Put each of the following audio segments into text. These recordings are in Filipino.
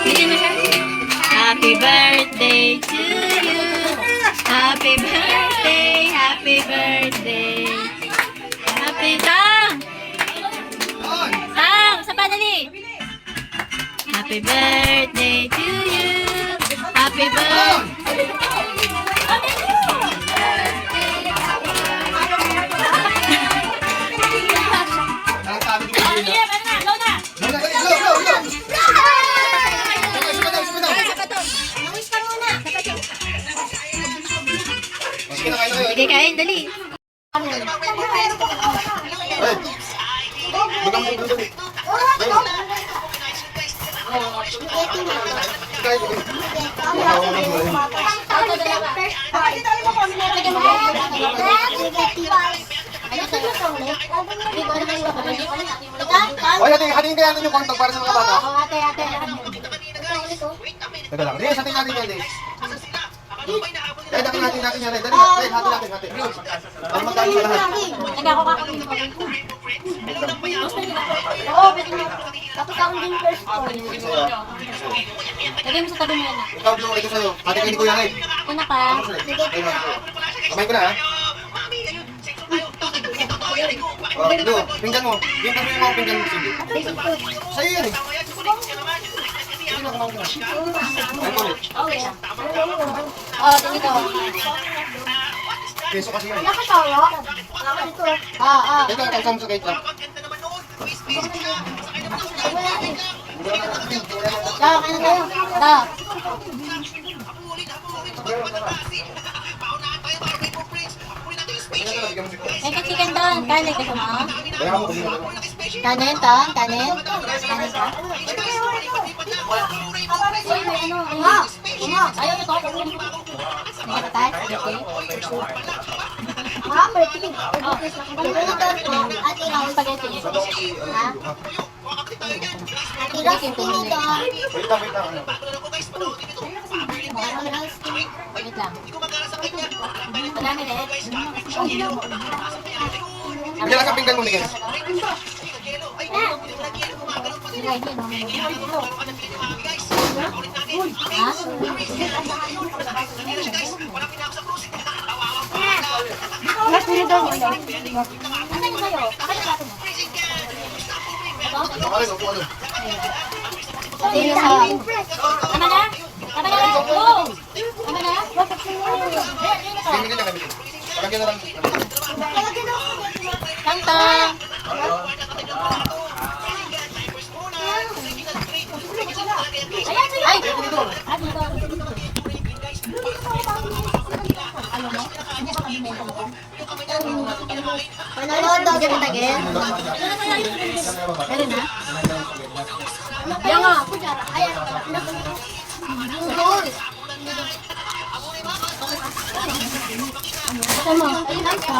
Bigyan mo siya. Happy birthday to you. Happy birthday, happy birthday. Happy Tang! Tang, sa padali. Happy birthday to you. Happy birthday. Sige, kain, dali. Oy, hatiin kaya natin yung kontong para sa mga bata. Ate. Teka lang. Yes, hatiin natin yan, eh. Dahil natin yan. Dali, hatiin natin. Para magkano sa lahat. Teka, ako kakain ko. Oo, pwede mo. Tapos ako din first call. Lagay mo sa tabi mo yan. Ikaw, Blue, ito sa'yo. Ate, kainin ko yan, eh. Una ka. Kamay ko na, ha? Oh, Blue, pinggan mo. Pinggan mo yung mga pinggan mo, Cindy. Sa'yo yan, eh. Sige na, kumain ka na. Ayun ulit. Oh, dito. Peso kasi yan. Nakatawa? Ito, kasama sa ketchup. Kain tayo. May chicken doon. Kanin ka mo? Kaya mo kung ano. Kanin to? Kanin ka? Ayaw ito. Matay? Okay. Spaghetti. Ha? Wait lang. Ano? Wait lang. Madami rin. Bigyan lang sa pinggan mo, Miguel. Kamarin, upo ano. Tama na? Tama na? Oo! Tama na? Bigyan lang kami. Palagyan na lang. Tang-tang! Ay! Panood daw dyan tagin. Meron na? Yan nga. Ayan. Sama. Ayun ang ka.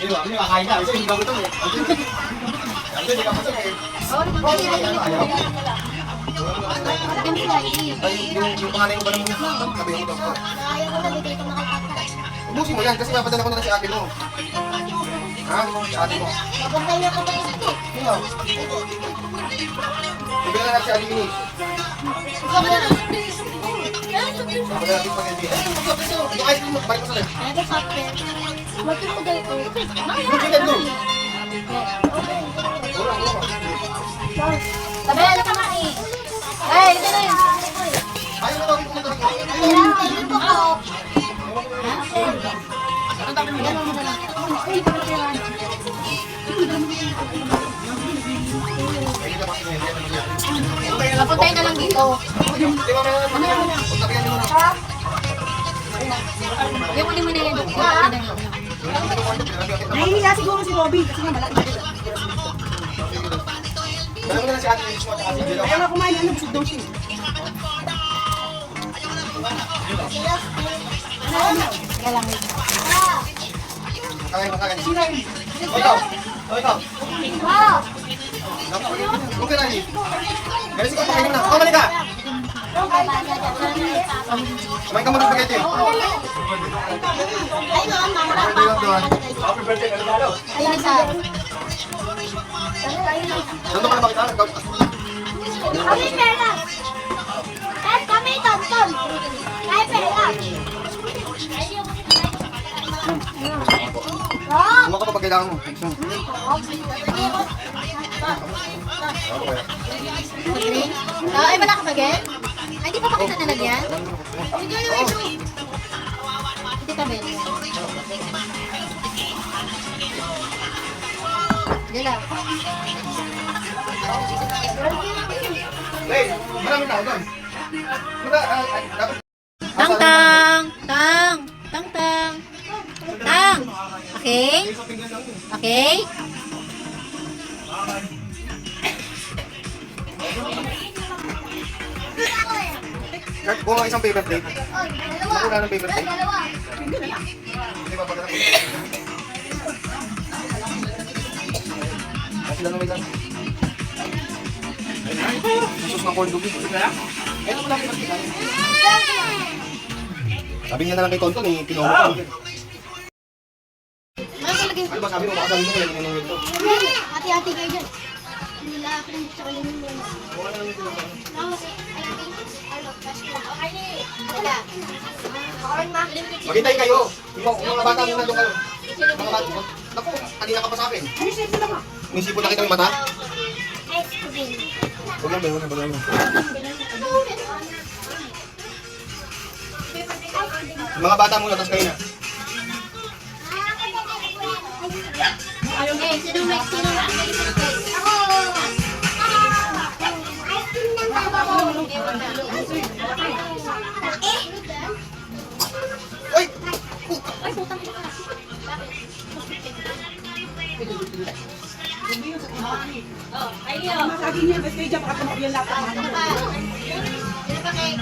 Hindi makain ka. Kasi hindi ba gutom, eh. Hindi ka pasok, eh. Yung pangalan ko ba naman yung sabihin ko to? Ubusin mo yan kasi papadala ko na si ate mo. Ha? Si ate mo. Sino? Bibigyan na natin si ate Mini. Papadala natin spaghetti. Yung ice cream mo, balik mo sa rin. Bukit mo. Sabi, alam ka maki. Ay, ito na yun. Ayaw mo tawagin ko na tawagin. Ayun po ko. Ang dami mo yan. Papuntay na lang dito. Di ba meron naman? Pagtabihan mo na. Yung muna yan. Nahihiya siguro si Robby kasi nga malaki. Dalawa na lang si ate Mini mo at si Jelo. Ayaw nga kumain, ano, busog daw siya. Kaya lang. Kakain mo, kakain. O ikaw. O ikaw. Okay na yun. Galis ko, pakainin mo na. Kamali ka. Kumain ka muna ng spaghetti. Ay, no, mama. Spaghetti lang doon. Ayan sa. Nandun ka na makita. Kami pera. Kahit kami, Tom. Kahit pera. Tuma ka pa pag kailangan mo. Ay, wala ka ba, Gen? Ay, di pa pa kita nalagyan? Hindi pa, Ben. Dila. Hey, maraming tao doon. Dapat Tang, tang! Tang! Tang, tang! Tang! Okay? Okay? Kung ang isang paper plate. Wala ng paper plate. Hindi ba pagkatapos? Kasi lang naman lang. Nasus ng corn dog. Ito mo lang pinagkita. Sabi niya na lang kay Tonton eh, pinuho ko. Ano ba sabi mo? Baka sabi mo kaya nung ito. Hati-hati kayo dyan. Wala ako ng gusto kalinin mo. Maghintay kayo. Yung mga bata muna doon kayo. Mga bata. Naku, kanina ka pa sa akin. Umisipo na kita yung mata. Huwag lang ba yun? Huwag lang yun. Mga bata muna, tapos kayo na. Okay, sino may Uy! Masagi niya, basta kayo dyan, baka tumakbo yung laptop.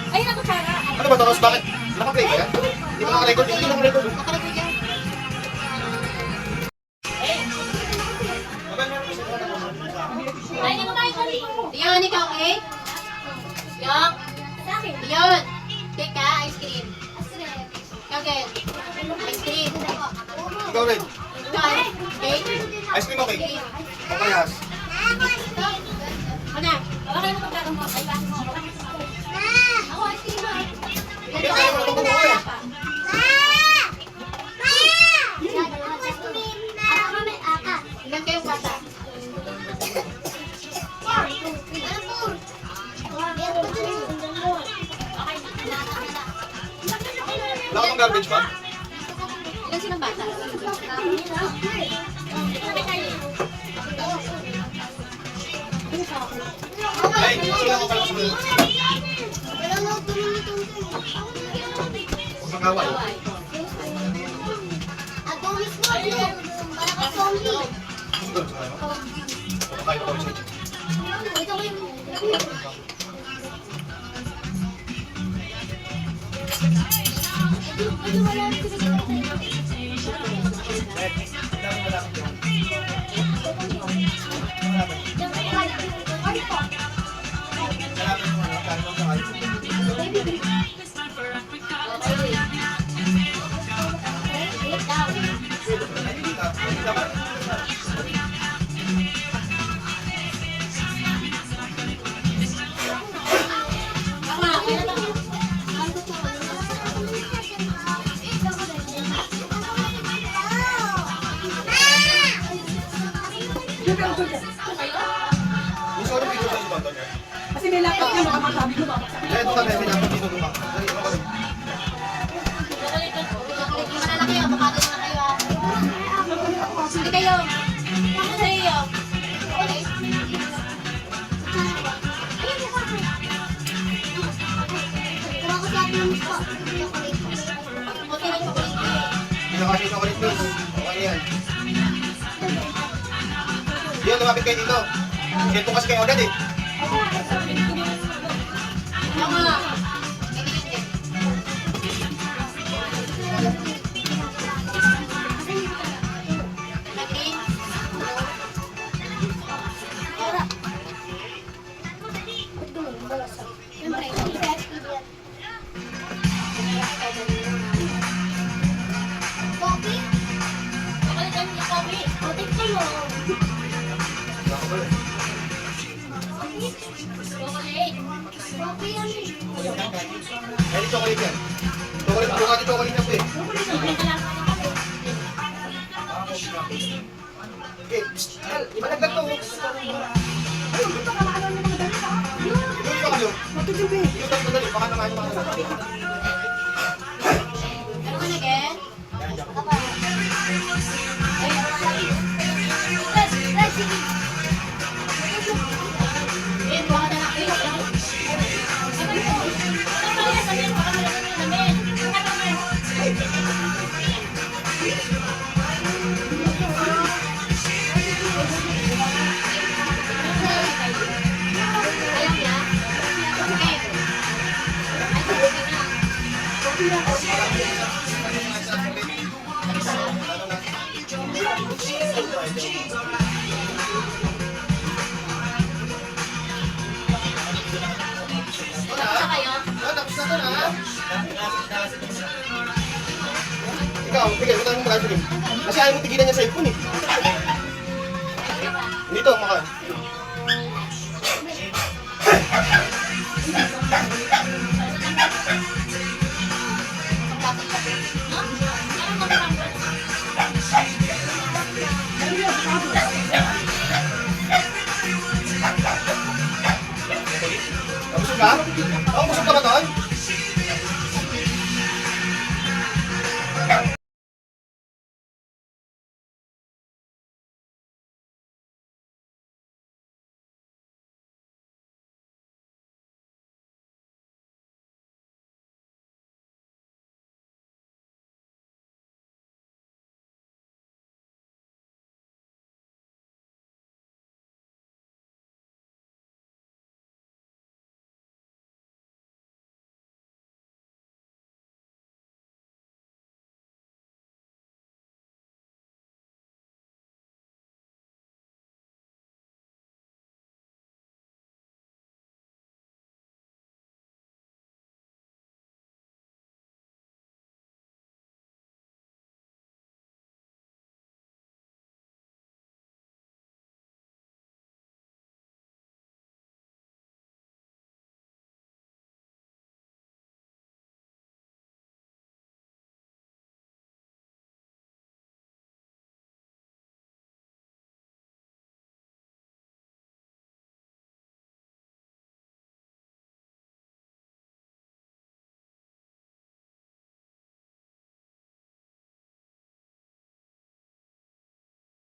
Ay, nakutsara. Ano ba ito, Ross? Bakit? Naka-play ba yan? Hindi ba naka-record? Hindi naka-record. Ay, hindi ko makikali. Yun, ikaw, okay? Yung? Yun. Cake ka, ice cream. Ikaw, Gen. Ice cream. Ikaw rin. Ikaw, cake. Ice cream okay? Okay, Has. Ano? Okay, nakapagkakang mo. Ay, bakit mo? Ako, ice cream mo. Hindi, kaya mo na itong buko eh. Ilan kayong bata? Wala ka ng garbage bag? Ilan silang bata? Ay, sige ako pala sumunod. Huwag kang away. Susunod sa tayo. Kain ko sa inyo. Gusto ko ng picture sa Tonton niya. Kasi may laptop niya, baka masabi mo, baka masabi. Ito kami, may dapat dito dumak. Dali, ako rin. Malalaki yung avocado na kayo. Hindi kayo. Ano sa iyo? Okay. Buti lang chocolate ko eh. Pinakasya sa ulit please. Okay yan. Diyan, lumapit kayo dito. Ganito kasi kayo agad eh. Tama. Chocolate. Ay, di chocolate yan. Chocolate, Ducati chocolate na po eh. Okay, ibalagdag to. Ayun, dito ka maano ng mga dali ha. Dito ka kayo. Matutubig. Dito tayo madali, baka naman yung mga nasasabi. Ano ka na, Ken? Ken, baka na lang. Alam niya? Ken. Tapos na kayo? Tapos na to na. Ikaw, tigil, ito ang mga cream. Kasi ayaw mo tigilan niya sa ipon eh. Dito, maka. Tapos ka?